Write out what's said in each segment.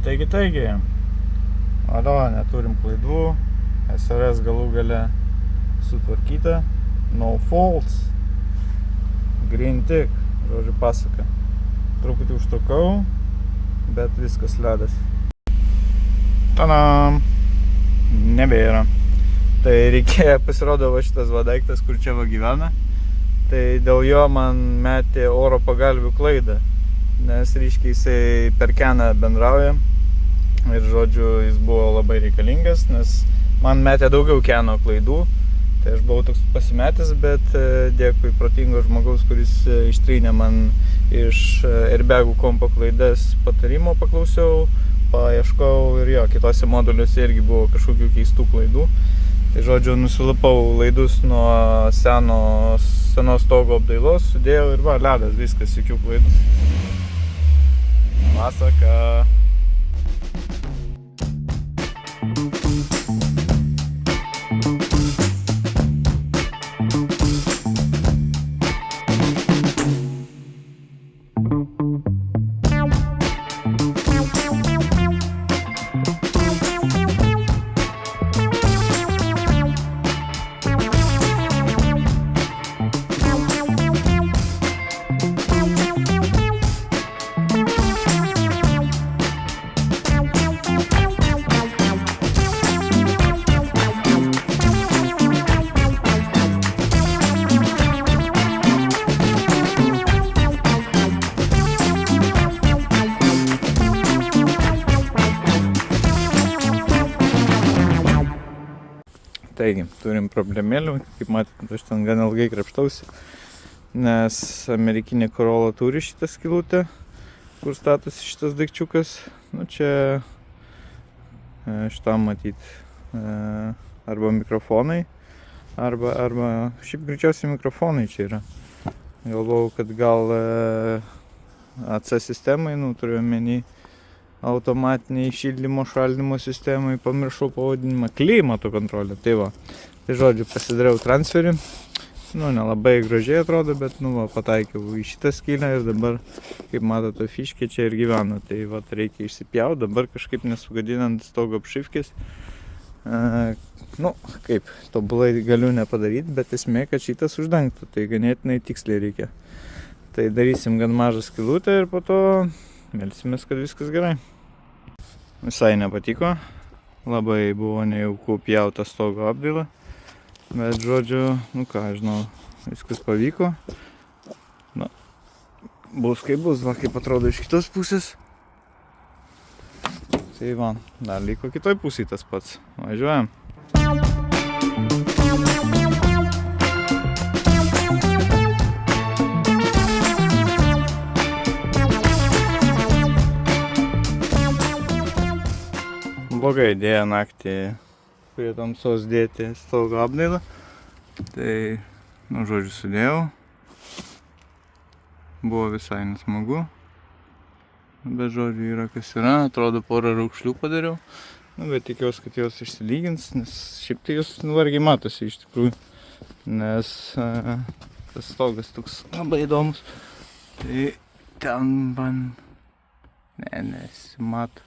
Taigi, alio, neturim klaidų, SRS galų gale sutvarkyta, no faults, green tick, žodžiu pasaka. Truputį užtrukau, bet viskas ledas. Tadam! Nebėra. Tai reikėjo, pasirodo, va šitas va daiktas, kur čia va gyvena. Tai dėl jo man metė oro pagalvių klaidą, nes ryškiai jisai per keną bendrauja. Ir žodžiu, jis buvo labai reikalingas, nes man metė daugiau keno klaidų. Tai aš buvau toks pasimetęs, bet dėkui protingo žmogaus, kuris ištrynė man iš airbagų kompo klaidas patarimo, paklausiau, paieškau ir jo, kitose moduliuose irgi buvo kažkokių keistų klaidų. Tai žodžiu, nusilapau laidus nuo senos stogo apdailos, sudėjau ir va, ledas, viskas, jokių klaidų. Pasaka. Taigi, turim problemėlių, kaip matėte, aš ten gan ilgai krapštausi, nes amerikinė Corolla turi šitą skylutę, kur statosi šitas daikčiukas. Nu čia šitam matyt arba mikrofonai, arba šiaip greičiausiai mikrofonai čia yra. Galvojau, kad gal AC sistemai, nu turiu omeny automatiniai šildymo šaldymo sistemai, pamiršau pavadinimą, klimato kontrolė, tai va. Tai žodžiu, pasidariau transferį, nu nelabai gražiai atrodo, bet nu va, pataikiau į šitą skylę ir dabar, kaip matote, fiškė čia ir gyvena, tai va, reikia išsipjauti, dabar kažkaip nesugadinant stogo apšifkės. Nu, kaip, tobulai galiu nepadaryti, bet esmė, kad šitas uždengtų, tai ganėtinai tiksliai reikia. Tai darysim gan mažą skylutę ir po to melsimės, kad viskas gerai. Visai nepatiko, labai buvo nejauku pjauta stogo apdailą, bet žodžiu, nu ką, žinau, viskas pavyko. Na, bus kaip bus, va kaip atrodo iš kitos pusės. Tai va, dar liko kitoj pusėj tas pats. Važiuojam. Bloga idėja naktį prie tamsos dėti stogo apdailą. Tai, nu, žodžiu, sudėjau. Buvo visai nesmagu. Bet, žodžiu, yra kas yra. Atrodo, porą raukšlių padariau. Nu, bet tikiuosi, kad jos išsilygins, nes šiaip tai jos vargiai matosi iš tikrųjų. Nes tas stogas toks labai įdomus. Tai ten man nesimato.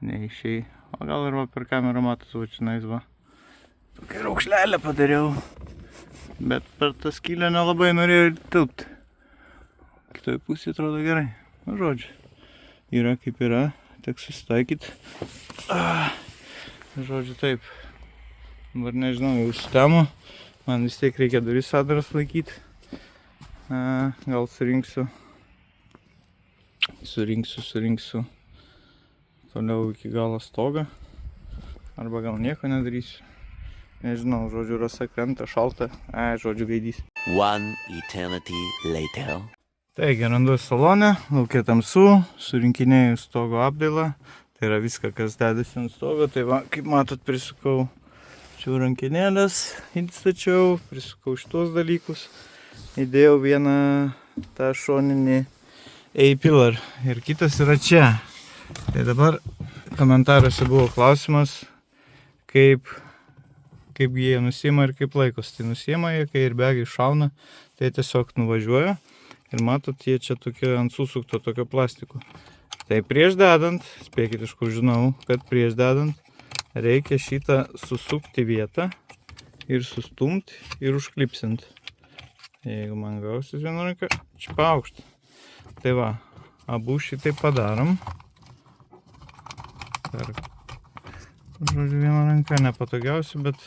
Neišiai. O gal ir va per kamerą matos, va čionais va. Tokią raukšlelę padariau. Bet per tą skylę nelabai norėjau tilpti. Kitoj pusėje atrodo gerai. Nu, žodžiu. Yra kaip yra. Teks susitaikyti. Žodžiu, taip. Dabar nežinau, jau užsitemo. Man vis tiek reikia duris atdaras laikyti. Gal surinksiu. Toliau iki galo stogą. Arba gal nieko nedarysiu. Nežinau, žodžiu, rasa krenta, šalta. Žodžiu, gaidys. One eternity later. Taigi, randu salone, laukia tamsu, surinkinėjau stogo apdailą. Tai yra viską, kas dedasi ant stogo. Tai va, kaip matot, prisukau čia rankinėlės, įstačiau, prisukau šitos dalykus. Įdėjau vieną tą šoninį A-pillar ir kitas yra čia. Tai dabar komentaruose buvo klausimas, kaip jie nusima ir kaip laikos. Tai nusima jie, kai airbagai šauna, tai tiesiog nuvažiuoja. Ir matot, jie čia tokie ant susukto tokio plastiko. Tai prieš dedant, spėkit iš kur žinau, kad prieš dedant reikia šitą susukti vietą ir sustumti ir užklipsint. Jeigu man gausis vieną ranką, čia paaukštą. Tai va, abu šitai padarom. Žodžiu, vieną ranką nepatogiausia, bet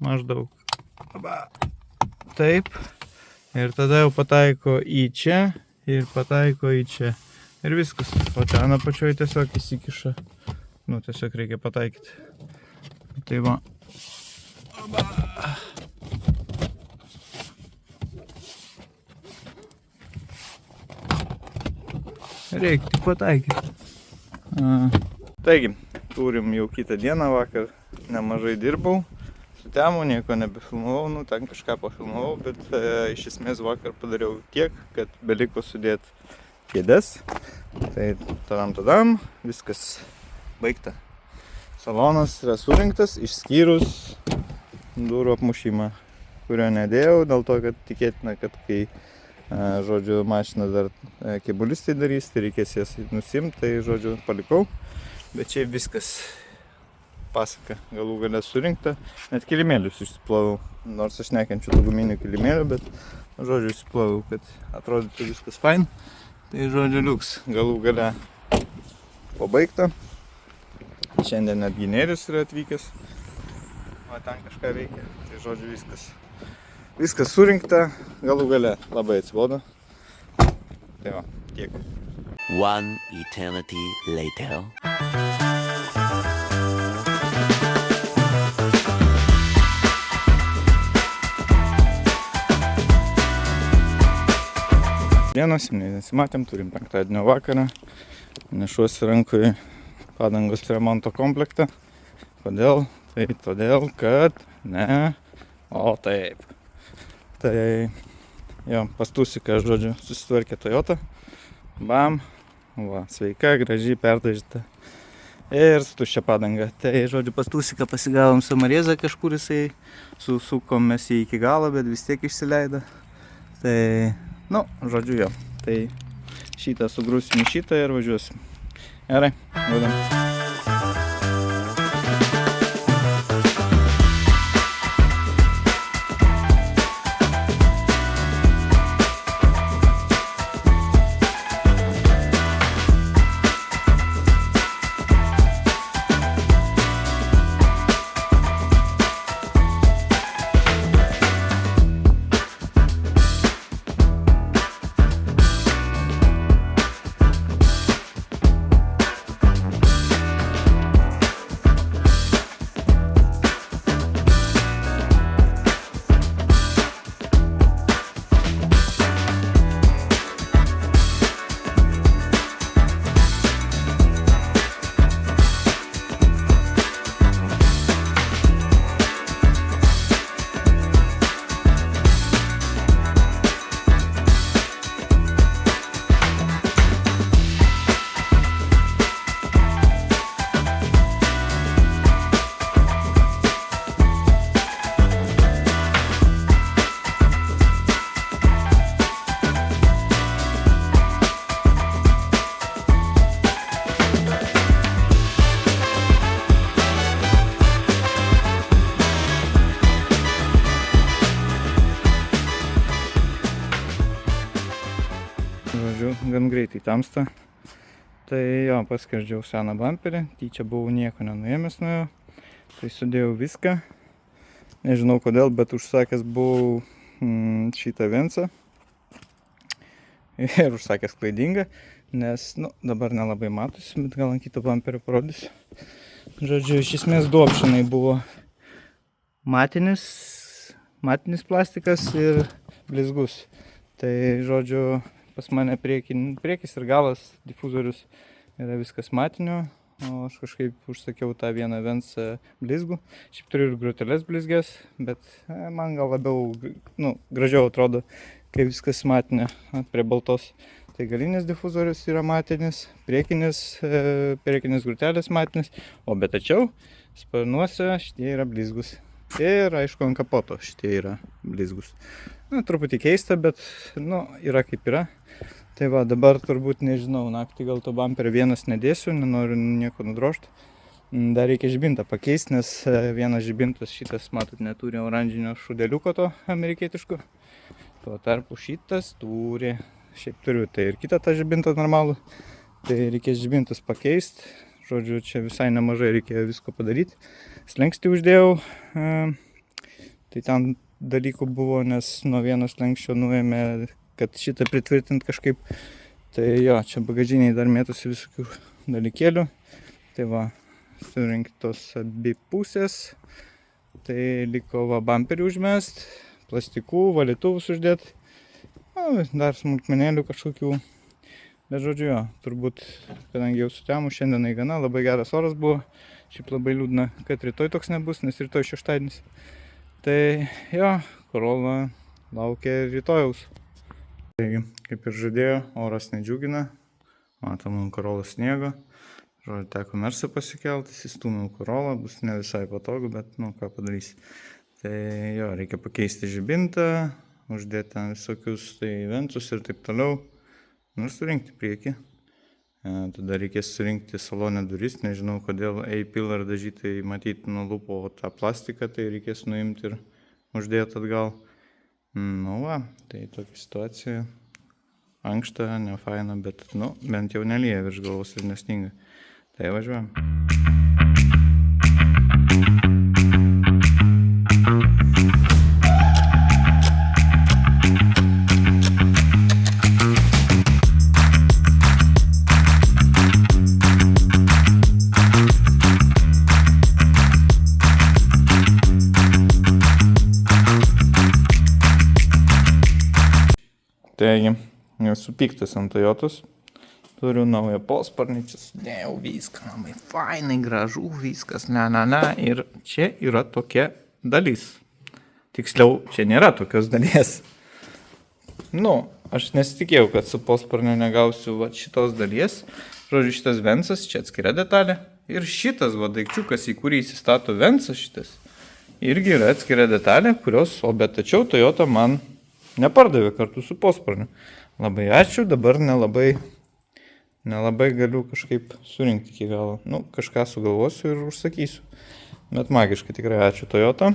maždaug. Taip. Ir tada jau pataiko į čia ir pataiko į čia. Ir viskas. O ten apačioje tiesiog įsikiša. Nu, tiesiog reikia pataikyti. Tai va. Reikia tik pataikyti. Taigi, turim jau kitą dieną, vakar nemažai dirbau. Su temu nieko nebefilmavau, nu ten kažką pafilmavau, bet iš esmės vakar padariau tiek, kad beliko sudėti kėdes. Tai tadam, viskas baigta. Salonas yra surinktas, išskyrus durų apmušimą, kurio nedėjau, dėl to, kad tikėtina, kad kai žodžiu, mašina dar kėbulistai darys, tai reikės jas nusimti, tai žodžiu, palikau. Bet čia viskas pasaka galų gale surinkta. Net kilimėlius išsiplovau, nors aš nekenčiu tų guminių kilimėlių, bet žodžiu išsiplovau, kad atrodytų viskas fain. Tai žodžiu liuks, galų gale pabaigta. Šiandien net Ginėris yra atvykęs, o ten kažką veikia. Tai žodžiu viskas surinkta, galų gale labai atsibodo. Tai va, tiek. One eternity later. Dienos, nesimatėm, turim penktadienio vakarą. Nešuosi rankoje padangos remonto komplektą. Kodėl? Tai todėl, kad ne. O taip. Tai jo, pastusika, žodžiu, susitvarkė Toyota. Bam. Va, sveika, graži, perdažyta. Ir tuščia padanga. Tai, žodžiu, pastusika pasigavom samarėzą, kažkur jisai susukom mes jį iki galo, bet vis tiek išsileido. Tai, nu, žodžiu, jo. Tai šitą sugrūsim į šitą ir važiuosim. Gerai, vadam. Gan greitai tamsta. Tai jo, paskerdžiau seną bamperį, tyčia buvau nieko nenuėmęs nuo jo. Tai sudėjau viską. Nežinau kodėl, bet užsakęs buvau šitą Vensą. Ir užsakęs klaidingą, nes, nu, dabar nelabai matosi, bet gal ant kito bamperio parodysiu. Žodžiu, iš esmės du opšinai buvo matinis plastikas ir blizgus. Tai, žodžiu, pas mane priekis ir galas difuzorius yra viskas matinio, o aš kažkaip užsakiau tą vieną Vensą blizgų. Šiaip turiu ir groteles blizgės, bet man gal labiau, nu, gražiau atrodo, kai viskas matinio prie baltos. Tai galinis difuzorius yra matinis, priekinės grotelės matinis, o bet tačiau sparnuose šitie yra blizgus. Ir aišku, ant kapoto šitie yra blizgus. Na, truputį keista, bet, nu, yra kaip yra. Tai va, dabar turbūt nežinau, naktį gal to bamperio vienas nedėsiu, nenoriu nieko nudrožti. Dar reikia žibintą pakeisti, nes vienas žibintas šitas, matot, neturi oranžinio šudeliuko to amerikietiško. Tuo tarpu šitas turi, šiaip turiu, tai ir kitą tą žibintą normalų. Tai reikės žibintus pakeisti. Žodžiu, čia visai nemažai reikėjo visko padaryti. Slenkstį uždėjau. Tai ten dalykų buvo, nes nuo vieno slenkščio nuėmė, kad šitą pritvirtint kažkaip. Tai jo, čia bagažiniai dar mėtosi visokių dalykėlių. Tai va, surinktos abi pusės. Tai liko va bamperį užmest, plastikų, valytuvus uždėti. Dar smulkmenėlių kažkokių. Bet žodžiu jo, turbūt, kadangi jau sutemu, šiandienai gana, labai geras oras buvo. Šiaip labai liūdna, kad rytoj toks nebus, nes rytoj šeštadienis. Tai jo, Corolla laukia rytojaus. Taigi, kaip ir žadėjo, oras nedžiugina. Matom ant Corolla sniego. Žodžiu, teko Mersą pasikelti, įstūmiau Corolla, bus ne visai patogu, bet nu ką padarysi. Tai jo, reikia pakeisti žibintą, uždėti ten visokius tai ventus ir taip toliau. Ir surinkti priekį. Tada reikės surinkti salonę duris, nežinau kodėl A-pillar dažytai matyti nulupo tą plastiką, tai reikės nuimti ir uždėti atgal. Nu va, tai tokia situacija. Ankšta, ne faina, bet nu, bent jau nelyja virš galvos ir nesninga. Tai važiuojam. Taigi, esu piktas ant Toyotos. Turiu naują posparnį, čia sudėjau viską, labai fainai, gražu, viskas, ir čia yra tokia dalis. Tiksliau, čia nėra tokios dalies. Nu, aš nesitikėjau, kad su posparniu negausiu va šitos dalies. Žodžiu, šitas vensas, čia atskira detalė. Ir šitas va daikčiukas, į kurį įsistato vensas šitas, irgi yra atskira detalė, bet tačiau Toyota man nepardavė kartu su posparniu. Labai ačiū, dabar nelabai galiu kažkaip surinkti iki galo. Nu, kažką sugalvosiu ir užsakysiu. Bet magiškai tikrai ačiū Toyota.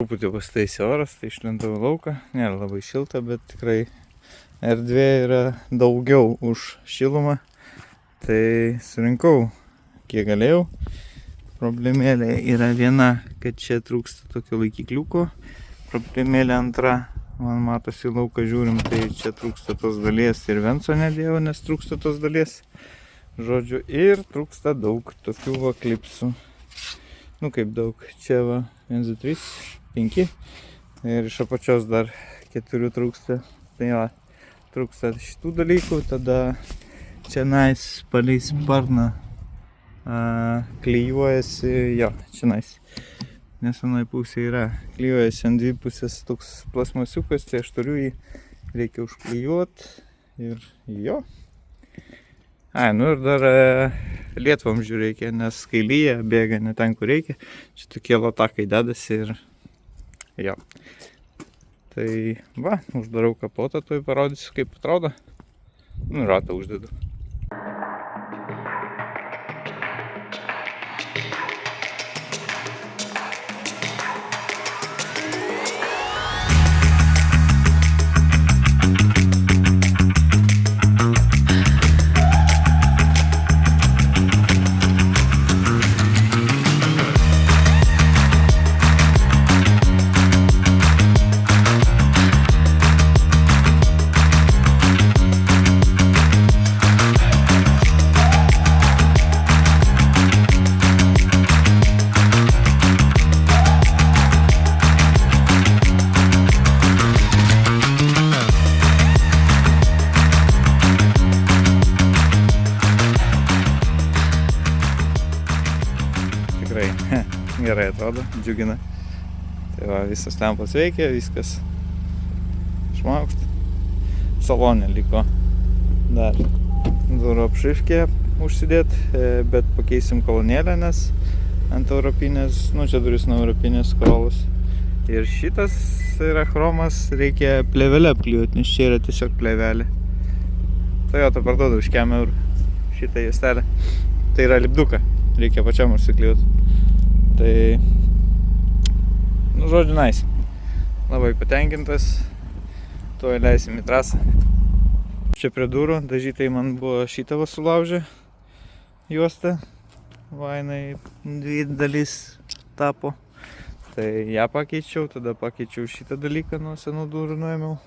Truputį pastaisė oras, tai išlindau į lauką. Nėra labai šilta, bet tikrai erdvė yra daugiau už šilumą. Tai surinkau, kiek galėjau. Problemėlė yra viena, kad čia trūksta tokio laikikliuko. Problemėlė antra, man matosi lauką žiūrim, tai čia trūksta tos dalies ir venco nedėjau, nes trūksta tos dalies. Žodžiu, ir trūksta daug tokių va klipsų. Nu kaip daug, čia va 1, 2, 3, 5 ir iš apačios dar 4 trūksta. Tai va, trūksta šitų dalykų, tada čia nais palei sparną klyjuojasi, jo, čia nais. Nes vienoj pusėje yra, klyjuojasi ant dvi pusės toks plasmasiukas, tai aš turiu jį, reikia užklyjuoti ir jo. Nu ir dar lietvamzdžių reikia, nes kai lyja, bėga ne ten, kur reikia. Čia tokie latakai dedasi ir jo. Tai va, uždarau kapotą, tuoj parodysiu, kaip atrodo. Nu, ratą uždedu. tikrai gerai atrodo, džiugina. Tai va, visas lempos veikia, viskas šmaukšt. Salone liko dar durų apšrifkė užsidėt, bet pakeisim kolonėlę, nes ant europinės, čia duris nuo europinės Corollas. Ir šitas yra chromas, reikia plėvelę apklijuoti, nes čia yra tiesiog plėvelė. Toyota parduoda už €100 šitą juostelę. Tai yra lipduka, reikia pačiam užsiklijuoti. Tai, žodžiu, nice. Labai patenkintas, tuoj leisim į trasą. Čia prie durų dažytai man buvo šitą va sulaužę juostą. Va, jinai 2 dalis tapo. Tai ją pakeičiau, tada pakeičiau šitą dalyką nuo senų durų nuėmiau.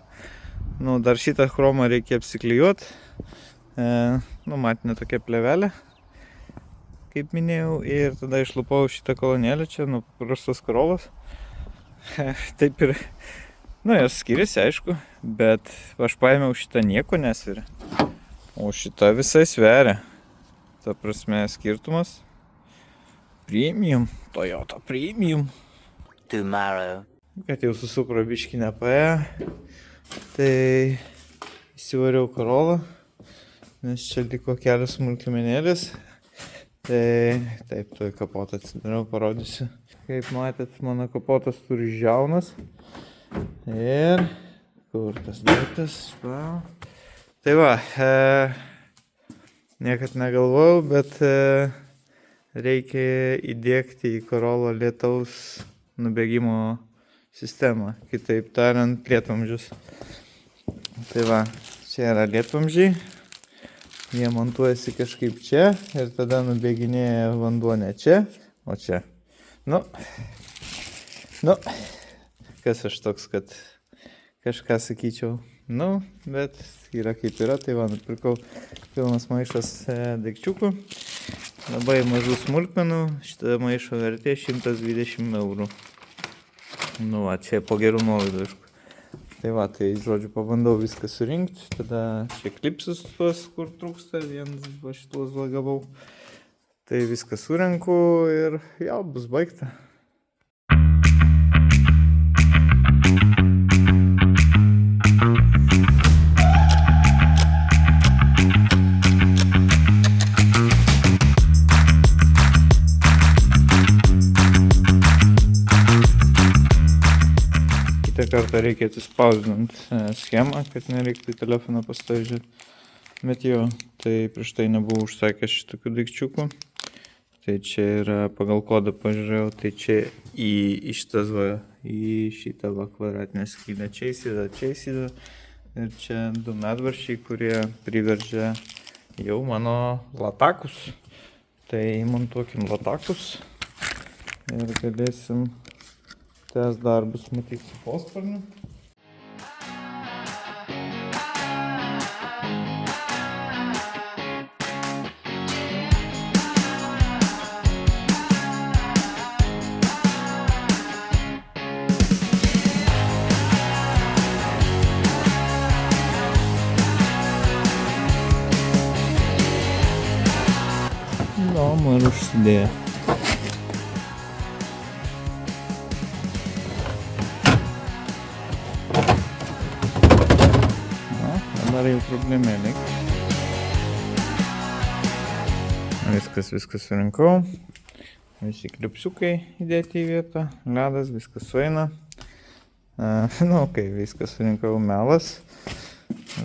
Dar šitą chromą reikia apsiklijuoti. Matinė tokia plėvelė, kaip minėjau. Ir tada išlupau šitą kolonėlę čia, paprastos Corollas. Taip ir, jos skiriasi, aišku, bet aš paėmiau šitą nieko nesveria. O šitą visai sveria. Ta prasme, skirtumas. Premium, Toyota Premium. Tomorrow. Kad jau susupro biškį nepaėjo, tai įsivariau Corollą, nes čia liko kelios smulkmenėlės. Tai taip, tuoj kapotą atsidariau, parodysiu. Kaip matėt, mano kapotas turi žiaunas. Ir kur tas daiktas? Tai va, niekad negalvojau, bet reikia įdiegti į Corollą lietaus nubėgimo sistemą, kitaip tariant, lietvamzdžius. Tai va, čia yra lietvamzdžiai, jie montuojasi kažkaip čia ir tada nubėginėja vanduo ne čia, o čia. Kas aš toks, kad kažką sakyčiau. Bet yra kaip yra, tai va, nupirkau pilnas maišas daikčiukų, labai mažų smulkmenų, šitą maišo vertė 120 €. Čia po gerų nuolaidų, aišku. Tai va, tai žodžiu, pabandau viską surinkti, tada čia klipsus tuos, kur trūksta, vienas va šitos gavau. Tai viską surenku ir jau bus baigta. Kitą kartą reikia atsispausdinant schemą, kad nereiktų į telefoną pastoviai žiūrėti. Bet jo, tai prieš tai nebuvau užsakęs šitokių daikčiukų. Tai čia yra pagal kodą pažiūrėjau, tai čia į šitą kvadratinę skylę čia įsideda. Ir čia 2 medvaržčiai, kurie priveržia jau mano latakus. Tai montuokim latakus ir galėsim tęs darbus matyti su posparniu. Ir užsidėjo. Dabar jau problemėlė. Viskas surinkau. Visi kliupsiukai įdėti į vietą. Ledas, viskas sueina. Kai viskas surinkau, melas.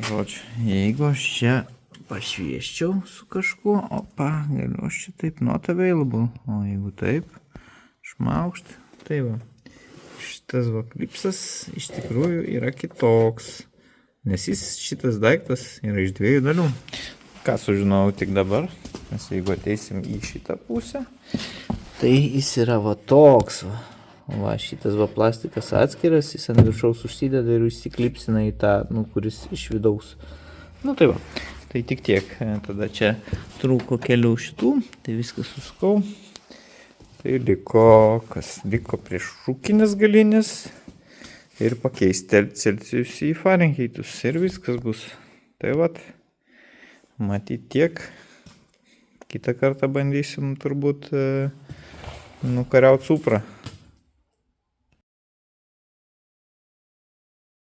Žodžiu, jeigu aš čia pašvieščiau su kažkuo, galiu aš čia taip not available, o jeigu taip, šmaukšt, tai va, šitas klipsas iš tikrųjų yra kitoks, nes šitas daiktas yra iš 2 dalių. Ką sužinojau tik dabar, nes jeigu ateisim į šitą pusę, tai jis yra toks, šitas plastikas atskiras, jis ant viršaus užsideda ir įsiklipsina į tą, kuris iš vidaus. Tai va. Tai tik tiek, tada čia trūko kelių šitų, tai viskas susukau. Tai liko prieš šūkinės galinės ir pakeisti Celsius į Fahrenheitus ir viskas bus. Tai vat, matyt tiek. Kitą kartą bandysim turbūt nukariaut Supra.